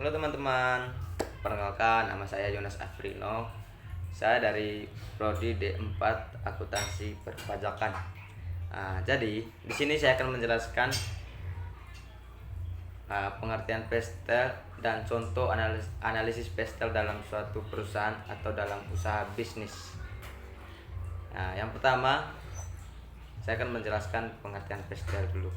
Halo teman-teman, perkenalkan nama saya Yonas Afrino. Saya dari Prodi D4 Akuntansi Perpajakan. Jadi di sini saya akan menjelaskan pengertian pestel dan contoh analisis pestel dalam suatu perusahaan atau dalam usaha bisnis. Yang pertama saya akan menjelaskan pengertian pestel dulu.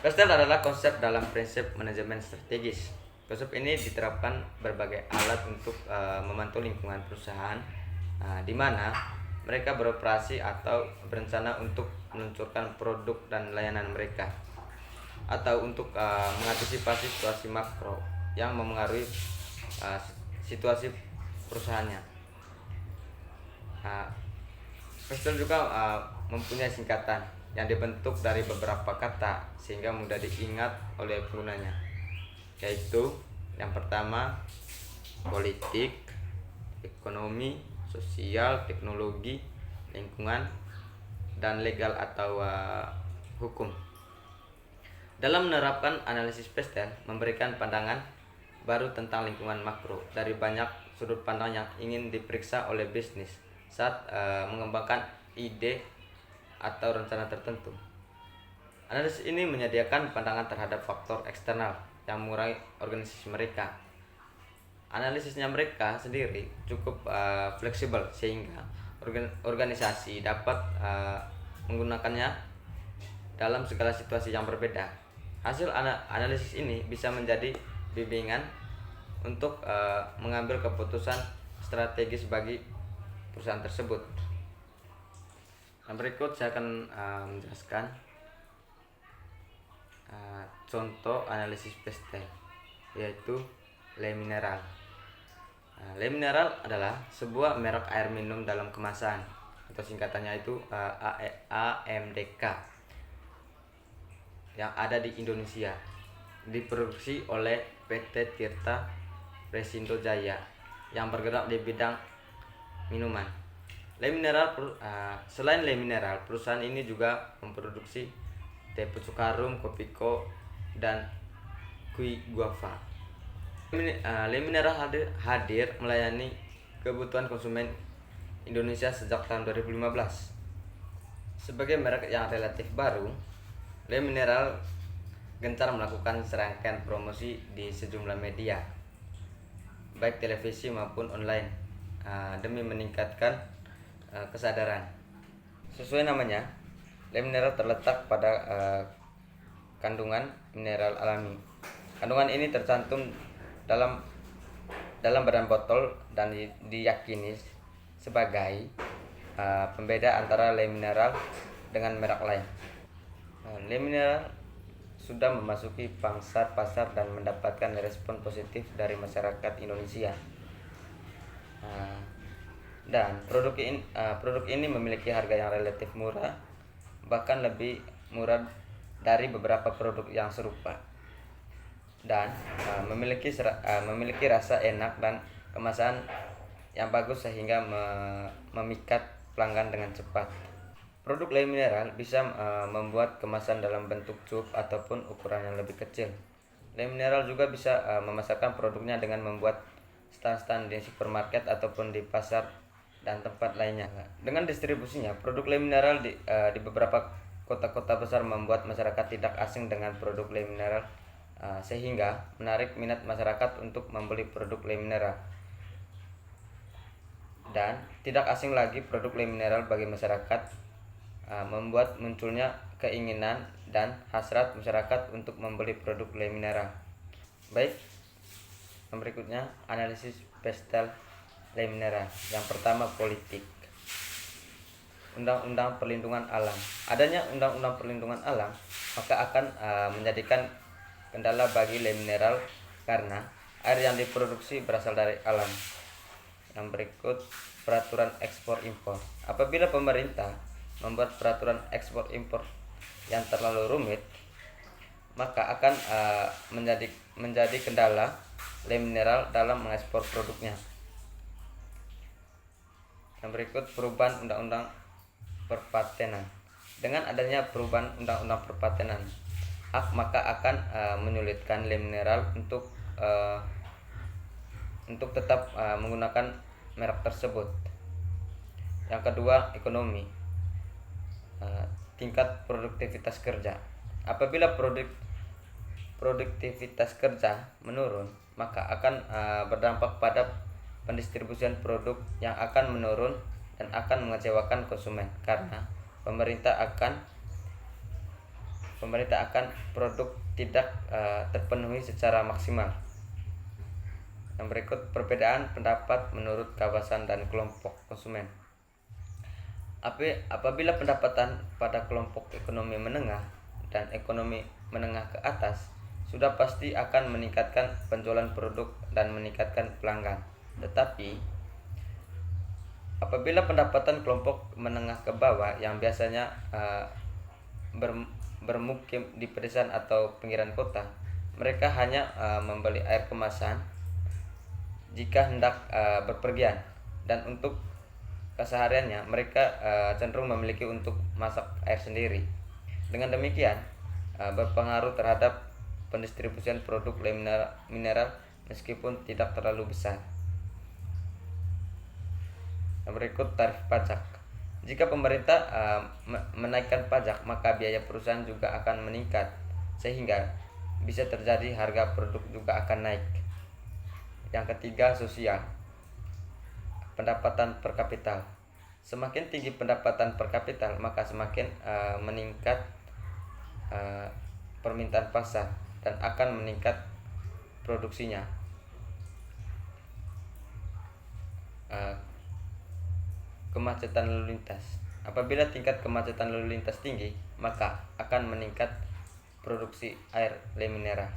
Pestel adalah konsep dalam prinsip manajemen strategis. Konsep ini diterapkan berbagai alat untuk memantau lingkungan perusahaan, di mana mereka beroperasi atau berencana untuk meluncurkan produk dan layanan mereka, atau untuk mengantisipasi situasi makro yang memengaruhi situasi perusahaannya. Pestel juga mempunyai singkatan yang dibentuk dari beberapa kata sehingga mudah diingat oleh penggunanya, yaitu yang pertama politik, ekonomi, sosial, teknologi, lingkungan, dan legal atau hukum. Dalam menerapkan analisis pestel memberikan pandangan baru tentang lingkungan makro dari banyak sudut pandang yang ingin diperiksa oleh bisnis saat mengembangkan ide atau rencana tertentu. Analisis ini menyediakan pandangan terhadap faktor eksternal yang mengurangi organisasi mereka. Analisisnya mereka sendiri cukup fleksibel sehingga organisasi dapat menggunakannya dalam segala situasi yang berbeda. Hasil analisis ini bisa menjadi bimbingan untuk mengambil keputusan strategis bagi perusahaan tersebut. Yang berikut saya akan menjelaskan contoh analisis pestel, yaitu Le Mineral. Le Mineral adalah sebuah merek air minum dalam kemasan atau singkatannya itu AMDK yang ada di Indonesia, diproduksi oleh PT Tirta Presindo Jaya yang bergerak di bidang minuman. Selain Le Mineral, perusahaan ini juga memproduksi teh pucuk harum, kopiko, dan kue guava. Le Mineral hadir melayani kebutuhan konsumen Indonesia sejak tahun 2015. Sebagai merek yang relatif baru, Le Mineral gencar melakukan serangkaian promosi di sejumlah media, baik televisi maupun online, demi meningkatkan kesadaran. Sesuai namanya, Le Mineral terletak pada kandungan mineral alami. Kandungan ini tercantum dalam badan botol dan diyakini sebagai pembeda antara Le Mineral dengan merek lain. Le Mineral sudah memasuki pangsa pasar dan mendapatkan respon positif dari masyarakat Indonesia. Dan produk ini memiliki harga yang relatif murah, bahkan lebih murah dari beberapa produk yang serupa, dan memiliki rasa enak dan kemasan yang bagus sehingga memikat pelanggan dengan cepat. Produk Le Mineral bisa membuat kemasan dalam bentuk cup ataupun ukuran yang lebih kecil. Le Mineral juga bisa memasarkan produknya dengan membuat stand-stand di supermarket ataupun di pasar dan tempat lainnya. Dengan distribusinya, produk Le Mineral di beberapa kota-kota besar membuat masyarakat tidak asing dengan produk Le Mineral, sehingga menarik minat masyarakat untuk membeli produk Le Mineral. Dan tidak asing lagi produk Le Mineral bagi masyarakat, membuat munculnya keinginan dan hasrat masyarakat untuk membeli produk Le Mineral. Baik, yang berikutnya analisis pestel Le Mineral. Yang pertama, politik. Undang-undang perlindungan alam. Adanya undang-undang perlindungan alam maka akan menjadikan kendala bagi Le Mineral karena air yang diproduksi berasal dari alam. Yang berikut, peraturan ekspor impor. Apabila pemerintah membuat peraturan ekspor impor yang terlalu rumit, maka akan menjadi kendala Le Mineral dalam mengekspor produknya. Yang berikut, perubahan undang-undang perpatenan. Dengan adanya perubahan undang-undang perpatenan, maka akan menyulitkan lem mineral untuk tetap menggunakan merek tersebut. Yang kedua, ekonomi. Tingkat produktivitas kerja. Apabila produktivitas kerja menurun, maka akan berdampak pada pendistribusian produk yang akan menurun dan akan mengecewakan konsumen, karena pemerintah akan produk tidak terpenuhi secara maksimal. Yang berikut, perbedaan pendapat menurut kawasan dan kelompok konsumen. Apabila pendapatan pada kelompok ekonomi menengah dan ekonomi menengah ke atas, sudah pasti akan meningkatkan penjualan produk dan meningkatkan pelanggan. Tetapi apabila pendapatan kelompok menengah ke bawah yang biasanya bermukim di pedesaan atau pinggiran kota, mereka hanya membeli air kemasan jika hendak berpergian, dan untuk kesehariannya mereka cenderung memiliki untuk masak air sendiri. Dengan demikian berpengaruh terhadap pendistribusian produk lem mineral meskipun tidak terlalu besar. Yang berikut, tarif pajak. Jika pemerintah menaikkan pajak, maka biaya perusahaan juga akan meningkat, sehingga bisa terjadi harga produk juga akan naik. Yang ketiga, sosial. Pendapatan per kapita. Semakin tinggi pendapatan per kapita, maka semakin meningkat permintaan pasar dan akan meningkat produksinya. Kemacetan lalu lintas. Apabila tingkat kemacetan lalu lintas tinggi, maka akan meningkat produksi air lem mineral.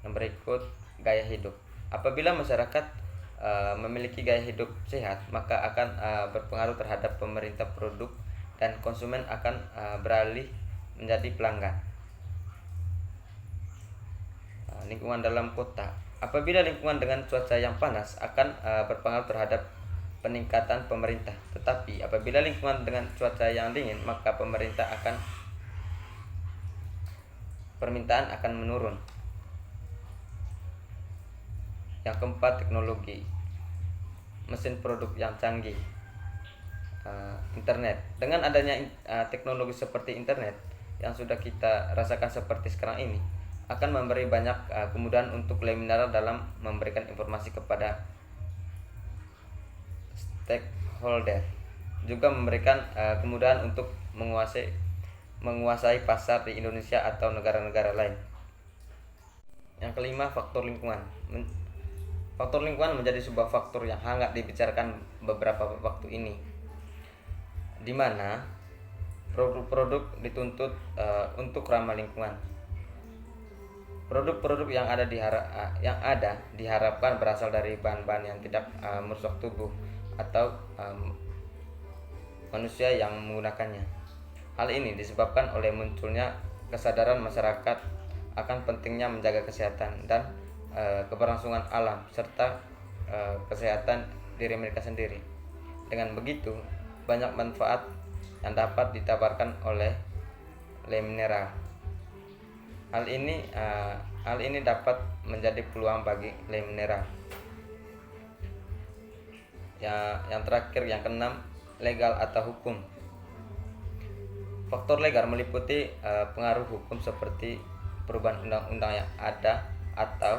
Yang berikut, gaya hidup. Apabila masyarakat memiliki gaya hidup sehat, maka akan berpengaruh terhadap pemerintah produk dan konsumen akan beralih menjadi pelanggan. Lingkungan dalam kota. Apabila lingkungan dengan cuaca yang panas akan berpengaruh terhadap peningkatan pemerintah, tetapi apabila lingkungan dengan cuaca yang dingin, maka permintaan akan menurun. Yang keempat, teknologi. Mesin produk yang canggih. Internet. Dengan adanya teknologi seperti internet yang sudah kita rasakan seperti sekarang ini, akan memberi banyak kemudahan untuk lem mineral dalam memberikan informasi kepada stakeholder. Juga memberikan kemudahan untuk menguasai pasar di Indonesia atau negara-negara lain. Yang kelima, faktor lingkungan. Faktor lingkungan menjadi sebuah faktor yang hangat dibicarakan beberapa waktu ini, di mana produk-produk dituntut untuk ramah lingkungan. Produk-produk yang ada diharapkan berasal dari bahan-bahan yang tidak merusak tubuh atau manusia yang menggunakannya. Hal ini disebabkan oleh munculnya kesadaran masyarakat akan pentingnya menjaga kesehatan dan keberlangsungan alam serta kesehatan diri mereka sendiri. Dengan begitu, banyak manfaat yang dapat ditawarkan oleh lem mineral. Hal ini dapat menjadi peluang bagi lem mineral. Yang terakhir, yang keenam, legal atau hukum. Faktor legal meliputi pengaruh hukum seperti perubahan undang-undang yang ada atau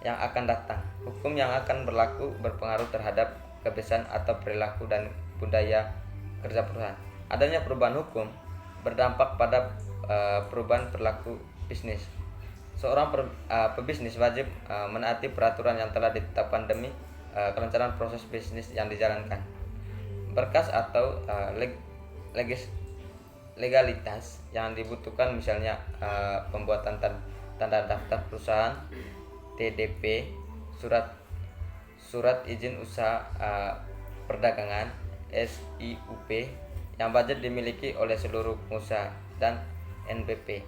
yang akan datang. Hukum yang akan berlaku berpengaruh terhadap kebiasaan atau perilaku dan budaya kerja perusahaan. Adanya perubahan hukum berdampak pada perubahan perilaku bisnis. Seorang pebisnis wajib menaati peraturan yang telah ditetapkan demi kelancaran proses bisnis yang dijalankan. Berkas atau legalitas yang dibutuhkan, misalnya pembuatan tanda daftar perusahaan, TDP, surat izin usaha perdagangan, SIUP yang wajib dimiliki oleh seluruh pengusaha, dan NBP.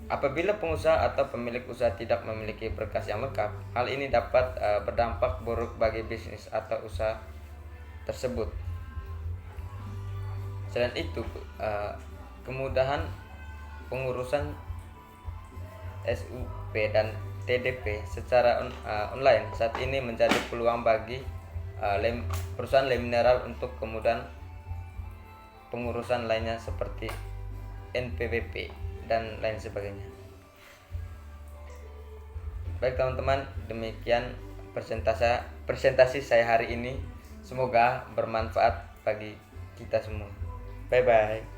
Apabila pengusaha atau pemilik usaha tidak memiliki berkas yang lengkap, hal ini dapat berdampak buruk bagi bisnis atau usaha tersebut. Selain itu, kemudahan pengurusan SUP dan TDP secara online saat ini menjadi peluang bagi perusahaan lem mineral untuk kemudahan pengurusan lainnya seperti NPWP dan lain sebagainya. Baik teman-teman, demikian presentasi saya hari ini. Semoga bermanfaat bagi kita semua. Bye bye.